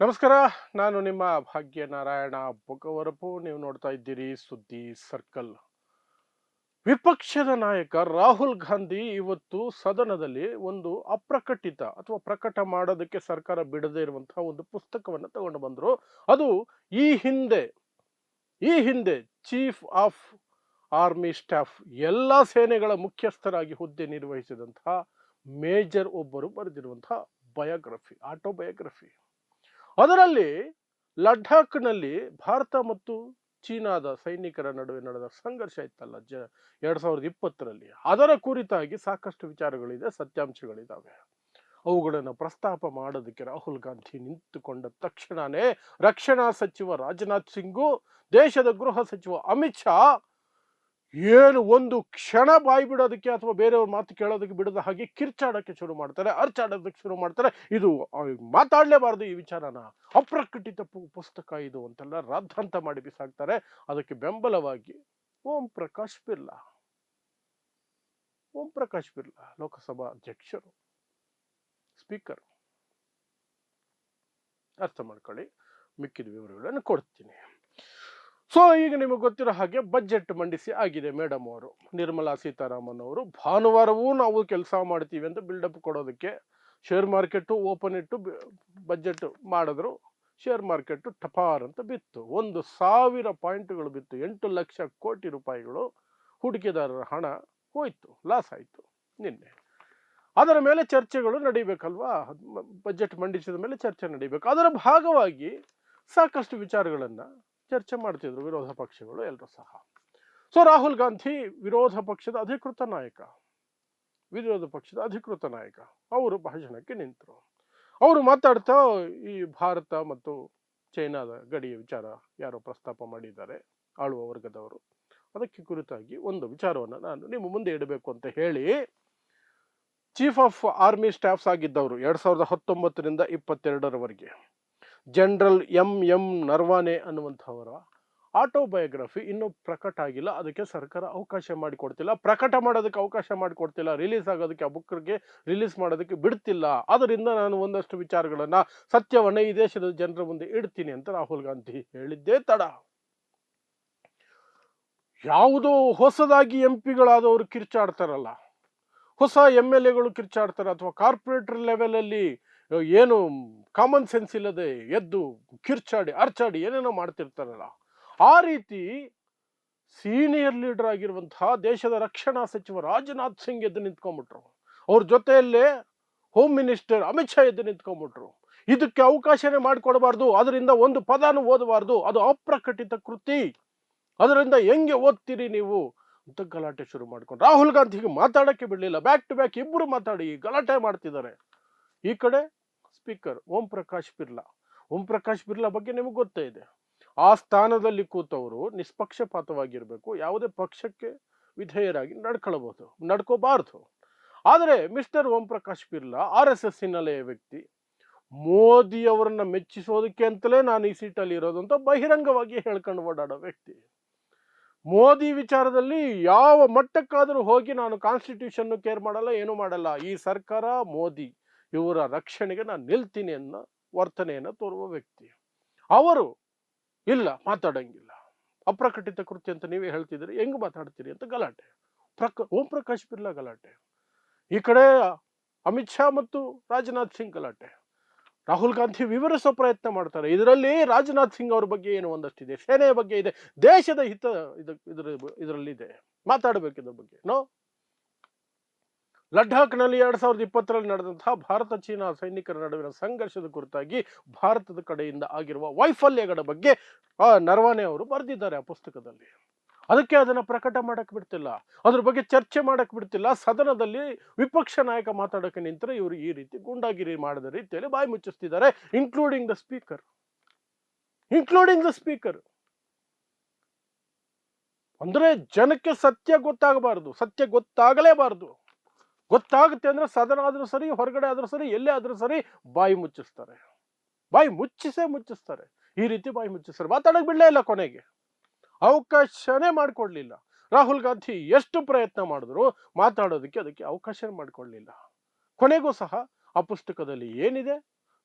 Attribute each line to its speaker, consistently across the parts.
Speaker 1: ನಮಸ್ಕಾರ. ನಾನು ನಿಮ್ಮ ಭಾಗ್ಯನಾರಾಯಣ ಬೊಗವರಪು. ನೀವು ನೋಡ್ತಾ ಇದ್ದೀರಿ ಸುದ್ದಿ ಸರ್ಕಲ್. ವಿಪಕ್ಷದ ನಾಯಕ ರಾಹುಲ್ ಗಾಂಧಿ ಇವತ್ತು ಸದನದಲ್ಲಿ ಒಂದು ಅಪ್ರಕಟಿತ ಅಥವಾ ಪ್ರಕಟ ಮಾಡೋದಕ್ಕೆ ಸರ್ಕಾರ ಬಿಡದೇ ಇರುವಂತಹ ಒಂದು ಪುಸ್ತಕವನ್ನು ತಗೊಂಡು ಬಂದರು. ಅದು ಈ ಹಿಂದೆ ಈ ಹಿಂದೆ ಚೀಫ್ ಆಫ್ ಆರ್ಮಿ ಸ್ಟಾಫ್ ಎಲ್ಲ ಸೇನೆಗಳ ಮುಖ್ಯಸ್ಥರಾಗಿ ಹುದ್ದೆ ನಿರ್ವಹಿಸಿದಂತಹ ಮೇಜರ್ ಒಬ್ಬರು ಬರೆದಿರುವಂತಹ ಬಯೋಗ್ರಫಿ, ಆಟೋಬಯೋಗ್ರಫಿ. ಅದರಲ್ಲಿ ಲಡಾಖ್ನಲ್ಲಿ ಭಾರತ ಮತ್ತು ಚೀನಾದ ಸೈನಿಕರ ನಡುವೆ ನಡೆದ ಸಂಘರ್ಷ ಇತ್ತಲ್ಲ 2020ರಲ್ಲಿ, ಅದರ ಕುರಿತಾಗಿ ಸಾಕಷ್ಟು ವಿಚಾರಗಳಿದೆ, ಸತ್ಯಾಂಶಗಳಿದ್ದಾವೆ. ಅವುಗಳನ್ನು ಪ್ರಸ್ತಾಪ ಮಾಡೋದಕ್ಕೆ ರಾಹುಲ್ ಗಾಂಧಿ ನಿಂತುಕೊಂಡ ತಕ್ಷಣನೇ ರಕ್ಷಣಾ ಸಚಿವ ರಾಜನಾಥ್ ಸಿಂಗು, ದೇಶದ ಗೃಹ ಸಚಿವ ಅಮಿತ್ ಶಾ ಏನು ಒಂದು ಕ್ಷಣ ಬಾಯಿ ಬಿಡೋದಕ್ಕೆ ಅಥವಾ ಬೇರೆಯವ್ರ ಮಾತು ಕೇಳೋದಕ್ಕೆ ಬಿಡದ ಹಾಗೆ ಕಿರ್ಚಾಡಕ್ಕೆ ಶುರು ಮಾಡ್ತಾರೆ, ಅರ್ಚಾಡೋದಕ್ಕೆ ಶುರು ಮಾಡ್ತಾರೆ. ಇದು ಮಾತಾಡಲೇಬಾರದು, ಈ ವಿಚಾರನ ಅಪ್ರಕಟಿತ ಪುಸ್ತಕ ಇದು ಅಂತೆಲ್ಲ ರಾದ್ಧಾಂತ ಮಾಡಿ ಬಿಸಾಕ್ತಾರೆ. ಅದಕ್ಕೆ ಬೆಂಬಲವಾಗಿ ಓಂ ಪ್ರಕಾಶ್ ಬಿರ್ಲಾ ಲೋಕಸಭಾ ಅಧ್ಯಕ್ಷರು, ಸ್ಪೀಕರ್, ಅರ್ಥ ಮಾಡ್ಕೊಳ್ಳಿ, ಮಿಕ್ಕಿದ ವಿವರಗಳನ್ನು ಕೊಡ್ತೀನಿ. ಸೊ ಈಗ ನಿಮಗೆ ಗೊತ್ತಿರೋ ಹಾಗೆ ಬಜೆಟ್ ಮಂಡಿಸಿ ಆಗಿದೆ. ಮೇಡಮ್ ಅವರು, ನಿರ್ಮಲಾ ಸೀತಾರಾಮನ್ ಅವರು, ಭಾನುವಾರವೂ ನಾವು ಕೆಲಸ ಮಾಡ್ತೀವಿ ಅಂತ ಬಿಲ್ಡಪ್ ಕೊಡೋದಕ್ಕೆ ಶೇರ್ ಮಾರ್ಕೆಟ್ ಓಪನ್ ಇಟ್ಟು ಬಜೆಟ್ ಮಾಡಿದ್ರು. ಶೇರ್ ಮಾರ್ಕೆಟ್ ಟಪಾರ್ ಅಂತ ಬಿತ್ತು. 1,000 ಪಾಯಿಂಟ್ಗಳು ಬಿತ್ತು. 8 ಲಕ್ಷ ಕೋಟಿ ರೂಪಾಯಿಗಳು ಹೂಡಿಕೆದಾರರ ಹಣ ಹೋಯ್ತು, ಲಾಸ್ ಆಯಿತು ನಿನ್ನೆ. ಅದರ ಮೇಲೆ ಚರ್ಚೆಗಳು ನಡೀಬೇಕಲ್ವಾ, ಬಜೆಟ್ ಮಂಡಿಸಿದ ಮೇಲೆ ಚರ್ಚೆ ನಡೀಬೇಕು. ಅದರ ಭಾಗವಾಗಿ ಸಾಕಷ್ಟು ವಿಚಾರಗಳನ್ನು ಚರ್ಚೆ ಮಾಡ್ತಿದ್ರು ವಿರೋಧ ಪಕ್ಷಗಳು ಎಲ್ಲರೂ ಸಹ. ಸೊ ರಾಹುಲ್ ಗಾಂಧಿ ವಿರೋಧ ಪಕ್ಷದ ಅಧಿಕೃತ ನಾಯಕ, ಅವರು ಭಾಷಣಕ್ಕೆ ನಿಂತರು. ಅವರು ಮಾತಾಡ್ತಾ ಈ ಭಾರತ ಮತ್ತು ಚೈನಾದ ಗಡಿಯ ವಿಚಾರ ಯಾರೋ ಪ್ರಸ್ತಾಪ ಮಾಡಿದ್ದಾರೆ, ಆಳುವ ವರ್ಗದವರು. ಅದಕ್ಕೆ ಕುರಿತಾಗಿ ಒಂದು ವಿಚಾರವನ್ನು ನಾನು ನಿಮ್ಮ ಮುಂದೆ ಇಡಬೇಕು ಅಂತ ಹೇಳಿ, ಚೀಫ್ ಆಫ್ ಆರ್ಮಿ ಸ್ಟಾಫ್ಸ್ ಆಗಿದ್ದವರು 2019ರಿಂದ 2022ರವರೆಗೆ ಜನರಲ್ ಎಂ ನರ್ವಾನೆ ಅನ್ನುವಂಥವರ ಆಟೋಬಯೋಗ್ರಫಿ ಇನ್ನೂ ಪ್ರಕಟ ಆಗಿಲ್ಲ. ಅದಕ್ಕೆ ಸರ್ಕಾರ ಅವಕಾಶ ಮಾಡಿಕೊಡ್ತಿಲ್ಲ, ಪ್ರಕಟ ಮಾಡೋದಕ್ಕೆ ಅವಕಾಶ ಮಾಡಿಕೊಡ್ತಿಲ್ಲ, ರಿಲೀಸ್ ಆಗೋದಕ್ಕೆ, ಆ ಬುಕ್ಗೆ ರಿಲೀಸ್ ಮಾಡೋದಕ್ಕೆ ಬಿಡ್ತಿಲ್ಲ. ಅದರಿಂದ ನಾನು ಒಂದಷ್ಟು ವಿಚಾರಗಳನ್ನು, ಸತ್ಯವನ್ನು ಈ ದೇಶದ ಜನರ ಮುಂದೆ ಇಡ್ತೀನಿ ಅಂತ ರಾಹುಲ್ ಗಾಂಧಿ ಹೇಳಿದ್ದೇ ತಡ. ಯಾವುದೋ ಹೊಸದಾಗಿ ಎಂಪಿಗಳಾದವರು ಕಿರ್ಚಾಡ್ತಾರಲ್ಲ, ಹೊಸ MLAಗಳು ಕಿರ್ಚಾಡ್ತಾರೆ, ಅಥವಾ ಕಾರ್ಪೊರೇಟರ್ ಲೆವೆಲಲ್ಲಿ ಏನು ಕಾಮನ್ ಸೆನ್ಸ್ ಇಲ್ಲದೆ ಎದ್ದು ಕಿರ್ಚಾಡಿ ಅರ್ಚಾಡಿ ಏನೇನೋ ಮಾಡ್ತಿರ್ತಾರಲ್ಲ, ಆ ರೀತಿ ಸೀನಿಯರ್ ಲೀಡರ್ ಆಗಿರುವಂತಹ ದೇಶದ ರಕ್ಷಣಾ ಸಚಿವ ರಾಜನಾಥ್ ಸಿಂಗ್ ಎದ್ದು ನಿಂತ್ಕೊಂಡ್ಬಿಟ್ರು. ಅವ್ರ ಜೊತೆಯಲ್ಲೇ ಹೋಮ್ ಮಿನಿಸ್ಟರ್ ಅಮಿತ್ ಶಾ ಎದ್ದು ನಿಂತ್ಕೊಂಡ್ಬಿಟ್ರು. ಇದಕ್ಕೆ ಅವಕಾಶನೇ ಮಾಡಿಕೊಡಬಾರ್ದು, ಅದರಿಂದ ಒಂದು ಪದಾನು ಓದಬಾರ್ದು, ಅದು ಅಪ್ರಕಟಿತ ಕೃತಿ, ಅದರಿಂದ ಹೆಂಗೆ ಓದ್ತೀರಿ ನೀವು ಅಂತ ಗಲಾಟೆ ಶುರು ಮಾಡ್ಕೊಂಡು ರಾಹುಲ್ ಗಾಂಧಿಗೆ ಮಾತಾಡಕ್ಕೆ ಬಿಡಲಿಲ್ಲ. ಬ್ಯಾಕ್ ಟು ಬ್ಯಾಕ್ ಇಬ್ಬರು ಮಾತಾಡಿ ಗಲಾಟೆ ಮಾಡ್ತಿದ್ದಾರೆ. ಈ ಕಡೆ ಸ್ಪೀಕರ್ ಓಂ ಪ್ರಕಾಶ್ ಬಿರ್ಲಾ ಬಗ್ಗೆ ನಿಮಗೆ ಗೊತ್ತೇ ಇದೆ. ಆ ಸ್ಥಾನದಲ್ಲಿ ಕೂತವರು ನಿಷ್ಪಕ್ಷಪಾತವಾಗಿರಬೇಕು, ಯಾವುದೇ ಪಕ್ಷಕ್ಕೆ ವಿಧೇಯರಾಗಿ ನಡ್ಕೋಬಾರ್ದು. ಆದರೆ ಮಿಸ್ಟರ್ ಓಂ ಪ್ರಕಾಶ್ ಬಿರ್ಲಾ RSS ಹಿನ್ನೆಲೆಯ ವ್ಯಕ್ತಿ, ಮೋದಿ ಅವರನ್ನ ಮೆಚ್ಚಿಸೋದಕ್ಕೆ ಅಂತಲೇ ನಾನು ಈ ಸೀಟಲ್ಲಿ ಇರೋದು ಅಂತ ಬಹಿರಂಗವಾಗಿ ಹೇಳ್ಕೊಂಡು ಓಡಾಡೋ ವ್ಯಕ್ತಿ. ಮೋದಿ ವಿಚಾರದಲ್ಲಿ ಯಾವ ಮಟ್ಟಕ್ಕಾದರೂ ಹೋಗಿ ನಾನು ಕಾನ್ಸ್ಟಿಟ್ಯೂಷನ್ ಕೇರ್ ಮಾಡಲ್ಲ, ಏನೂ ಮಾಡಲ್ಲ, ಈ ಸರ್ಕಾರ ಮೋದಿ ಇವರ ರಕ್ಷಣೆಗೆ ನಾನು ನಿಲ್ತೀನಿ ಅನ್ನೋ ವರ್ತನೆಯನ್ನು ತೋರುವ ವ್ಯಕ್ತಿ. ಅವರು ಇಲ್ಲ, ಮಾತಾಡಂಗಿಲ್ಲ, ಅಪ್ರಕಟಿತ ಕೃತ್ಯ ಅಂತ ನೀವೇ ಹೇಳ್ತಿದ್ದೀರಿ, ಹೆಂಗ್ ಮಾತಾಡ್ತೀರಿ ಅಂತ ಗಲಾಟೆ. ಓಂ ಪ್ರಕಾಶ್ ಬಿರ್ಲಾ ಗಲಾಟೆ, ಈ ಕಡೆ ಅಮಿತ್ ಶಾ ಮತ್ತು ರಾಜನಾಥ್ ಸಿಂಗ್ ಗಲಾಟೆ. ರಾಹುಲ್ ಗಾಂಧಿ ವಿವರಿಸೋ ಪ್ರಯತ್ನ ಮಾಡ್ತಾರೆ. ಇದರಲ್ಲಿ ರಾಜನಾಥ್ ಸಿಂಗ್ ಅವ್ರ ಬಗ್ಗೆ ಏನು ಒಂದಷ್ಟಿದೆ, ಸೇನೆಯ ಬಗ್ಗೆ ಇದೆ, ದೇಶದ ಹಿತ ಇದರಲ್ಲಿದೆ, ಮಾತಾಡಬೇಕು ಇದ್ರ ಬಗ್ಗೆ. ಲಡಾಖ್ನಲ್ಲಿ 2020ರಲ್ಲಿ ನಡೆದಂತಹ ಭಾರತ ಚೀನಾ ಸೈನಿಕರ ನಡುವಿನ ಸಂಘರ್ಷದ ಕುರಿತಾಗಿ ಭಾರತದ ಕಡೆಯಿಂದ ಆಗಿರುವ ವೈಫಲ್ಯಗಳ ಬಗ್ಗೆ ನರವಾನೆ ಅವರು ಬರೆದಿದ್ದಾರೆ ಆ ಪುಸ್ತಕದಲ್ಲಿ. ಅದಕ್ಕೆ ಅದನ್ನು ಪ್ರಕಟ ಮಾಡಕ್ಕೆ ಬಿಡ್ತಿಲ್ಲ, ಅದ್ರ ಬಗ್ಗೆ ಚರ್ಚೆ ಮಾಡಕ್ಕೆ ಬಿಡ್ತಿಲ್ಲ. ಸದನದಲ್ಲಿ ವಿಪಕ್ಷ ನಾಯಕ ಮಾತಾಡೋಕೆ ನಿಂತರೆ ಇವರು ಈ ರೀತಿ ಗೂಂಡಾಗಿರಿ ಮಾಡಿದ ರೀತಿಯಲ್ಲಿ ಬಾಯಿ ಮುಚ್ಚಿಸ್ತಿದ್ದಾರೆ, ಇನ್ಕ್ಲೂಡಿಂಗ್ ದ ಸ್ಪೀಕರ್. ಅಂದ್ರೆ ಜನಕ್ಕೆ ಸತ್ಯ ಗೊತ್ತಾಗಬಾರದು, ಸತ್ಯ ಗೊತ್ತಾಗಲೇಬಾರದು. ಗೊತ್ತಾಗುತ್ತೆ ಅಂದ್ರೆ ಸದನ ಆದ್ರೂ ಸರಿ, ಹೊರಗಡೆ ಆದ್ರೂ ಸರಿ, ಎಲ್ಲೇ ಆದ್ರೂ ಸರಿ ಬಾಯಿ ಮುಚ್ಚಿಸ್ತಾರೆ, ಬಾಯಿ ಮುಚ್ಚಿಸ್ತಾರೆ. ಈ ರೀತಿ ಬಾಯಿ ಮುಚ್ಚಿಸ್ತಾರೆ, ಮಾತಾಡಕ್ ಬಿಡ್ಲೇ ಇಲ್ಲ, ಕೊನೆಗೆ ಅವಕಾಶನೇ ಮಾಡಿಕೊಡ್ಲಿಲ್ಲ. ರಾಹುಲ್ ಗಾಂಧಿ ಎಷ್ಟು ಪ್ರಯತ್ನ ಮಾಡಿದ್ರು ಮಾತಾಡೋದಕ್ಕೆ, ಅದಕ್ಕೆ ಅವಕಾಶ ಮಾಡಿಕೊಡ್ಲಿಲ್ಲ. ಕೊನೆಗೂ ಸಹ ಆ ಪುಸ್ತಕದಲ್ಲಿ ಏನಿದೆ,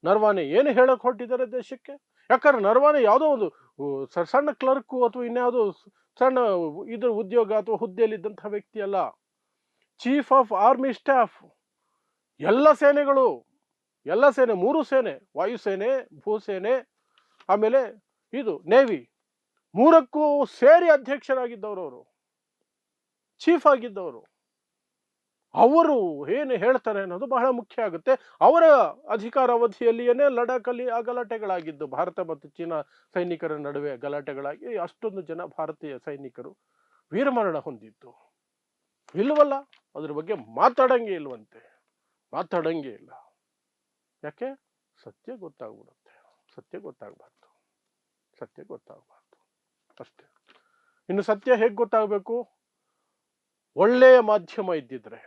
Speaker 1: ನರ್ವಾನೆ ಏನು ಹೇಳಕ್ ಹೊರಟಿದ್ದಾರೆ ದೇಶಕ್ಕೆ? ಯಾಕಂದ್ರೆ ನರ್ವಾನೆ ಯಾವುದೋ ಒಂದು ಸಣ್ಣ ಕ್ಲರ್ಕು ಅಥವಾ ಇನ್ಯಾವುದೋ ಸಣ್ಣ ಇದ್ರ ಉದ್ಯೋಗ ಅಥವಾ ಹುದ್ದೆಯಲ್ಲಿದ್ದಂತಹ ವ್ಯಕ್ತಿ ಅಲ್ಲ. Chief of army staff. ಎಲ್ಲ ಸೇನೆಗಳು, ಎಲ್ಲ ಸೇನೆ, 3 ಸೇನೆ, ವಾಯುಸೇನೆ, ಭೂಸೇನೆ, ಆಮೇಲೆ ಇದು ನೇವಿ, 3ಕ್ಕೂ ಸೇರಿ ಅಧ್ಯಕ್ಷರಾಗಿದ್ದವರು ಅವರು, ಚೀಫ್ ಆಗಿದ್ದವರು. ಅವರು ಏನು ಹೇಳ್ತಾರೆ ಅನ್ನೋದು ಬಹಳ ಮುಖ್ಯ ಆಗುತ್ತೆ. ಅವರ ಅಧಿಕಾರಾವಧಿಯಲ್ಲಿಯೇ ಲಡಾಖಲ್ಲಿ ಆ ಗಲಾಟೆಗಳಾಗಿದ್ದು, ಭಾರತ ಮತ್ತು ಚೀನಾ ಸೈನಿಕರ ನಡುವೆ ಗಲಾಟೆಗಳಾಗಿ ಅಷ್ಟೊಂದು ಜನ ಭಾರತೀಯ ಸೈನಿಕರು ವೀರಮರಣ ಹೊಂದಿದ್ದು. ಇಲ್ವಲ್ಲ, ಅದ್ರ ಬಗ್ಗೆ ಮಾತಾಡಂಗೆ ಇಲ್ವಂತೆ, ಮಾತಾಡಂಗೆ ಇಲ್ಲ. ಯಾಕೆ? ಸತ್ಯ ಗೊತ್ತಾಗ್ಬಿಡುತ್ತೆ. ಸತ್ಯ ಗೊತ್ತಾಗಬಾರ್ದು, ಸತ್ಯ ಗೊತ್ತಾಗಬಾರ್ದು ಅಷ್ಟೇ. ಇನ್ನು ಸತ್ಯ ಹೇಗೆ ಗೊತ್ತಾಗಬೇಕು? ಒಳ್ಳೆಯ ಮಾಧ್ಯಮ ಇದ್ದಿದ್ರೆ,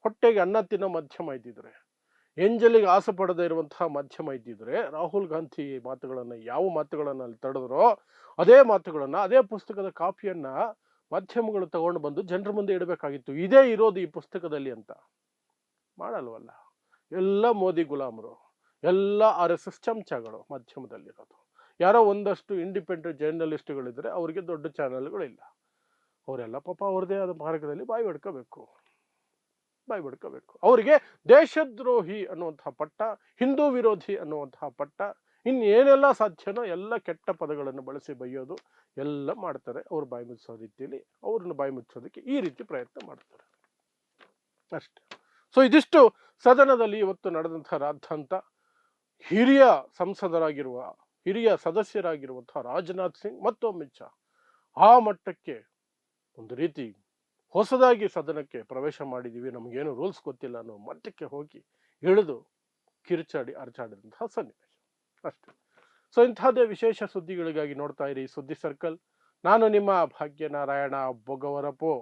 Speaker 1: ಹೊಟ್ಟೆಗೆ ಅನ್ನ ತಿನ್ನೋ ಮಾಧ್ಯಮ ಇದ್ದಿದ್ರೆ, ಎಂಜಲಿಗೆ ಆಸೆ ಪಡದೇ ಇರುವಂತಹ ಮಾಧ್ಯಮ ಇದ್ದಿದ್ರೆ, ರಾಹುಲ್ ಗಾಂಧಿ ಮಾತುಗಳನ್ನು, ಯಾವ ಮಾತುಗಳನ್ನು ಅಲ್ಲಿ ತಡೆದ್ರೋ ಅದೇ ಮಾತುಗಳನ್ನು, ಅದೇ ಪುಸ್ತಕದ ಕಾಪಿಯನ್ನ ಮಾಧ್ಯಮಗಳು ತಗೊಂಡು ಬಂದು ಜನರ ಮುಂದೆ ಇಡಬೇಕಾಗಿತ್ತು. ಇದೇ ಇರೋದು ಈ ಪುಸ್ತಕದಲ್ಲಿ ಅಂತ. ಮಾಡಲ್ವಲ್ಲ. ಎಲ್ಲ ಮೋದಿ ಗುಲಾಮರು, ಎಲ್ಲ RSS ಚಮಚಗಳು ಮಾಧ್ಯಮದಲ್ಲಿರೋದು. ಯಾರೋ ಒಂದಷ್ಟು ಇಂಡಿಪೆಂಡೆಂಟ್ ಜರ್ನಲಿಸ್ಟ್ಗಳಿದ್ರೆ ಅವ್ರಿಗೆ ದೊಡ್ಡ ಚಾನೆಲ್ಗಳಿಲ್ಲ. ಅವರೆಲ್ಲ ಪಾಪ ಅವ್ರದೇ ಆದ ಮಾರ್ಗದಲ್ಲಿ ಬಾಯಿ ಬಡ್ಕೋಬೇಕು. ಅವರಿಗೆ ದೇಶದ್ರೋಹಿ ಅನ್ನುವಂತಹ ಪಟ್ಟ, ಹಿಂದೂ ವಿರೋಧಿ ಅನ್ನುವಂತಹ ಪಟ್ಟ, ಇನ್ನೇನೆಲ್ಲ ಸಾಧ್ಯನೋ ಎಲ್ಲ ಕೆಟ್ಟ ಪದಗಳನ್ನು ಬಳಸಿ ಬೈಯೋದು ಎಲ್ಲ ಮಾಡ್ತಾರೆ. ಅವ್ರು ಬಾಯಿ ಮುಚ್ಚೋ ರೀತಿಯಲ್ಲಿ, ಅವ್ರನ್ನ ಬಾಯಿ ಮುಚ್ಚೋದಕ್ಕೆ ಈ ರೀತಿ ಪ್ರಯತ್ನ ಮಾಡ್ತಾರೆ ಅಷ್ಟೇ. ಸೊ ಇದಿಷ್ಟು ಸದನದಲ್ಲಿ ಇವತ್ತು ನಡೆದಂತಹ ರಾದ್ಧಾಂತ. ಹಿರಿಯ ಸಂಸದರಾಗಿರುವ, ಹಿರಿಯ ಸದಸ್ಯರಾಗಿರುವಂತಹ ರಾಜನಾಥ್ ಸಿಂಗ್ ಮತ್ತು ಅಮಿತ್ ಶಾ ಆ ಮಟ್ಟಕ್ಕೆ ಒಂದು ರೀತಿ ಹೊಸದಾಗಿ ಸದನಕ್ಕೆ ಪ್ರವೇಶ ಮಾಡಿದ್ದೀವಿ, ನಮಗೇನು ರೂಲ್ಸ್ ಗೊತ್ತಿಲ್ಲ ಅನ್ನೋ ಮಟ್ಟಕ್ಕೆ ಹೋಗಿ ಇಳಿದು ಕಿರುಚಾಡಿ ಅರಚಾಡಿದಂತಹ ಸನ್ನಿವೇಶ ಅಷ್ಟೇ. ಸೊ ಇಂತಹದ್ದೇ ವಿಶೇಷ ಸುದ್ದಿಗಳಿಗಾಗಿ ನೋಡ್ತಾ ಇರಿ ಸುದ್ದಿ ಸರ್ಕಲ್. ನಾನು ನಿಮ್ಮ ಭಾಗ್ಯನಾರಾಯಣ ಬೊಗವರಪು.